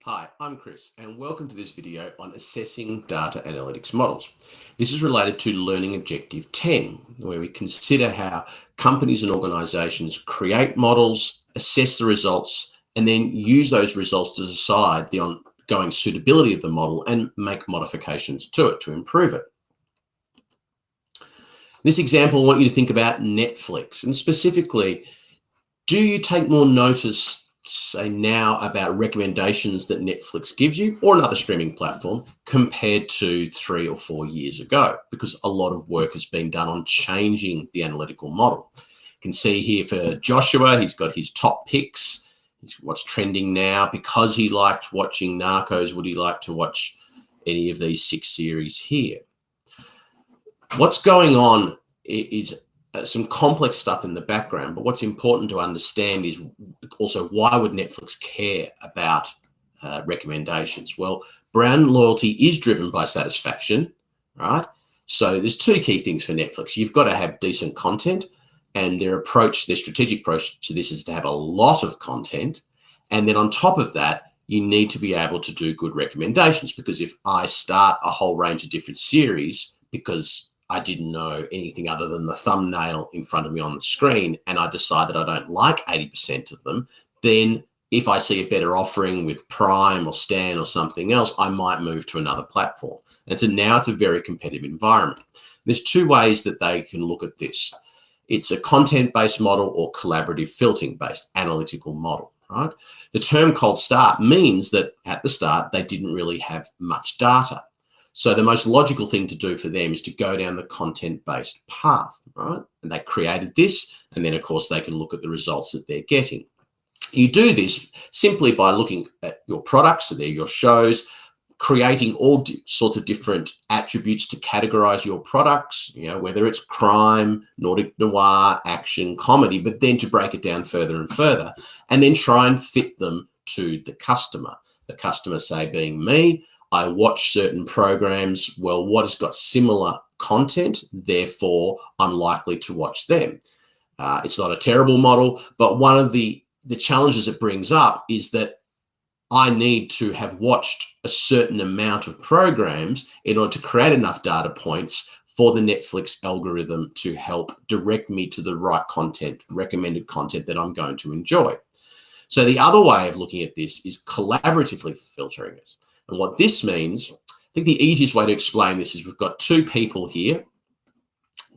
Hi, I'm Chris, and welcome to this video on assessing data analytics models. This is related to Learning Objective 10, where we consider how companies and organisations create models, assess the results, and then use those results to decide the ongoing suitability of the model and make modifications to it to improve it. In this example, I want you to think about Netflix, and specifically, do you take more notice say now about recommendations that Netflix gives you or another streaming platform compared to 3 or 4 years ago, because a lot of work has been done on changing the analytical model. You can see here for Joshua, he's got his top picks, what's trending now. Because he liked watching Narcos, would he like to watch any of these 6 series here? What's going on is some complex stuff in the background, but what's important to understand is also why would Netflix care about recommendations? Well, brand loyalty is driven by satisfaction, right? So there's 2 key things for Netflix. You've got to have decent content, and their strategic approach to this is to have a lot of content. And then on top of that, you need to be able to do good recommendations, because if I start a whole range of different series because I didn't know anything other than the thumbnail in front of me on the screen, and I decide that I don't like 80% of them, then if I see a better offering with Prime or Stan or something else, I might move to another platform. And so now it's a very competitive environment. There's 2 ways that they can look at this. It's a content-based model or collaborative filtering-based analytical model, right? The term cold start means that at the start, they didn't really have much data. So the most logical thing to do for them is to go down the content-based path, right? And they created this, and then of course they can look at the results that they're getting. You do this simply by looking at your products, so they're your shows, creating all sorts of different attributes to categorize your products, whether it's crime, Nordic noir, action, comedy, but then to break it down further and further, and then try and fit them to the customer. The customer, say, being me, I watch certain programs. Well, what has got similar content? Therefore, I'm likely to watch them. It's not a terrible model, but one of the challenges it brings up is that I need to have watched a certain amount of programs in order to create enough data points for the Netflix algorithm to help direct me to the right content, recommended content that I'm going to enjoy. So the other way of looking at this is collaboratively filtering it. And what this means, I think the easiest way to explain this is we've got 2 people here,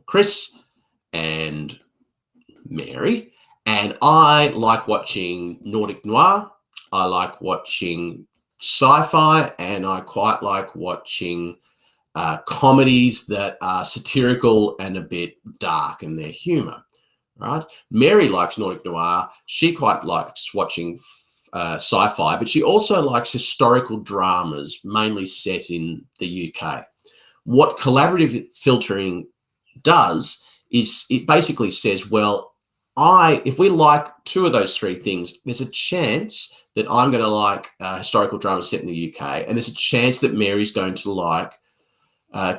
Chris and Mary, and I like watching Nordic noir, I like watching sci-fi, and I quite like watching comedies that are satirical and a bit dark in their humor, right? Mary likes Nordic noir. She quite likes watching sci-fi, but she also likes historical dramas, mainly set in the UK. What collaborative filtering does is it basically says, well, if we like 2 of those 3 things, there's a chance that I'm going to like historical dramas set in the UK, and there's a chance that Mary's going to like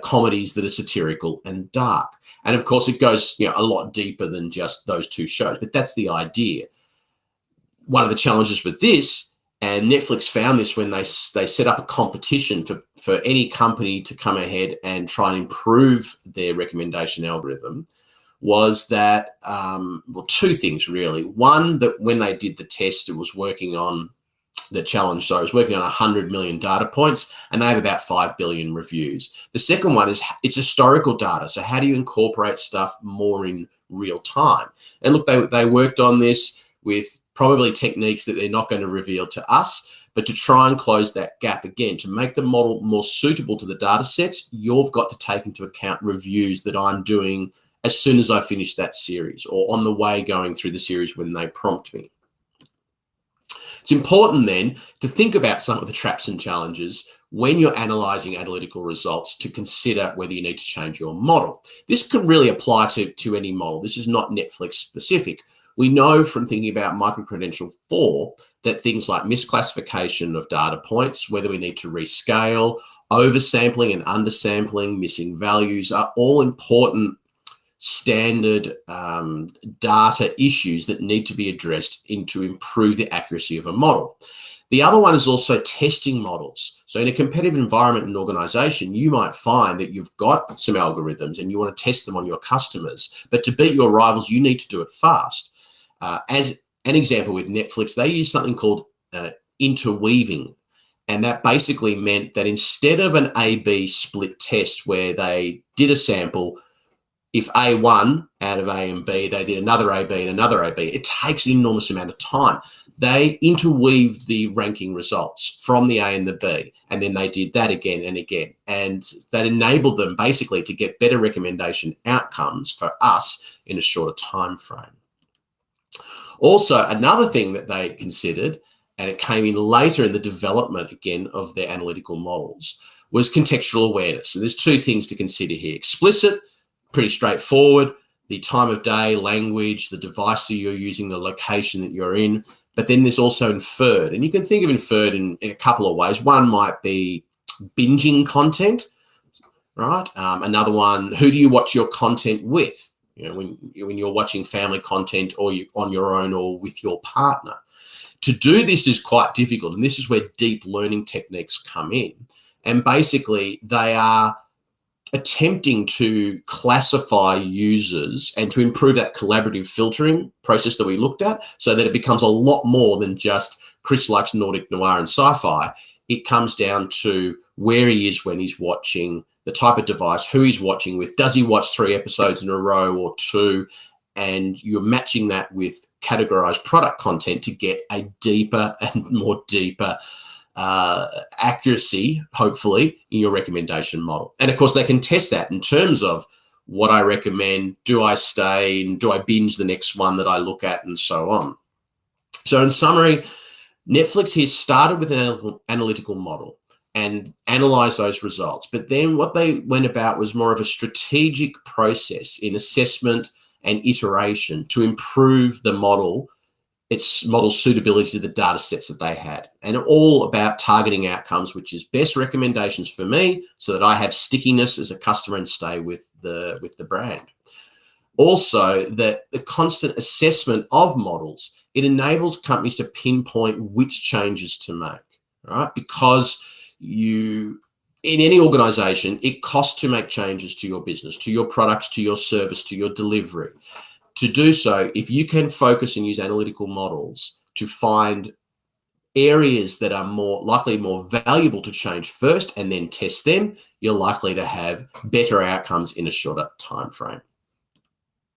comedies that are satirical and dark. And of course, it goes a lot deeper than just those 2 shows, but that's the idea. One of the challenges with this, and Netflix found this when they set up a competition for any company to come ahead and try and improve their recommendation algorithm, was that, 2 things really. One, that when they did the test, it was working on the challenge. So it was working on 100 million data points, and they have about 5 billion reviews. The second one is it's historical data. So how do you incorporate stuff more in real time? And look, they worked on this with probably techniques that they're not going to reveal to us, but to try and close that gap again, to make the model more suitable to the data sets, you've got to take into account reviews that I'm doing as soon as I finish that series or on the way going through the series when they prompt me. It's important then to think about some of the traps and challenges when you're analyzing analytical results to consider whether you need to change your model. This can really apply to any model. This is not Netflix specific. We know from thinking about microcredential 4 that things like misclassification of data points, whether we need to rescale, oversampling and undersampling, missing values are all important standard data issues that need to be addressed to improve the accuracy of a model. The other one is also testing models. So in a competitive environment in an organization, you might find that you've got some algorithms and you want to test them on your customers. But to beat your rivals, you need to do it fast. As an example with Netflix, they use something called interweaving. And that basically meant that instead of an A-B split test where they did a sample, if A won out of A and B, they did another A-B and another A-B. It takes an enormous amount of time. They interweave the ranking results from the A and the B, and then they did that again and again. And that enabled them basically to get better recommendation outcomes for us in a shorter time frame. Also, another thing that they considered, and it came in later in the development again of their analytical models, was contextual awareness. So there's two things to consider here. Explicit, pretty straightforward, the time of day, language, the device that you're using, the location that you're in. But then there's also inferred. And you can think of inferred in a couple of ways. One might be binging content, right? Another one, who do you watch your content with? You know, when you're watching family content or you on your own or with your partner. To do this is quite difficult. And this is where deep learning techniques come in. And basically they are attempting to classify users and to improve that collaborative filtering process that we looked at so that it becomes a lot more than just Chris likes Nordic noir and sci-fi. It comes down to where he is when he's watching, the type of device, who he's watching with, does he watch 3 episodes in a row or 2, and you're matching that with categorized product content to get a deeper and more deeper accuracy, hopefully, in your recommendation model. And of course, they can test that in terms of what I recommend, do I stay, and do I binge the next one that I look at, and so on. So in summary, Netflix here started with an analytical model and analyzed those results. But then what they went about was more of a strategic process in assessment and iteration to improve the model, its model suitability to the data sets that they had, and all about targeting outcomes, which is best recommendations for me so that I have stickiness as a customer and stay with the brand. Also, that the constant assessment of models, it enables companies to pinpoint which changes to make, right? Because in any organization, it costs to make changes to your business, to your products, to your service, to your delivery. To do so, if you can focus and use analytical models to find areas that are more valuable to change first and then test them, you're likely to have better outcomes in a shorter time frame.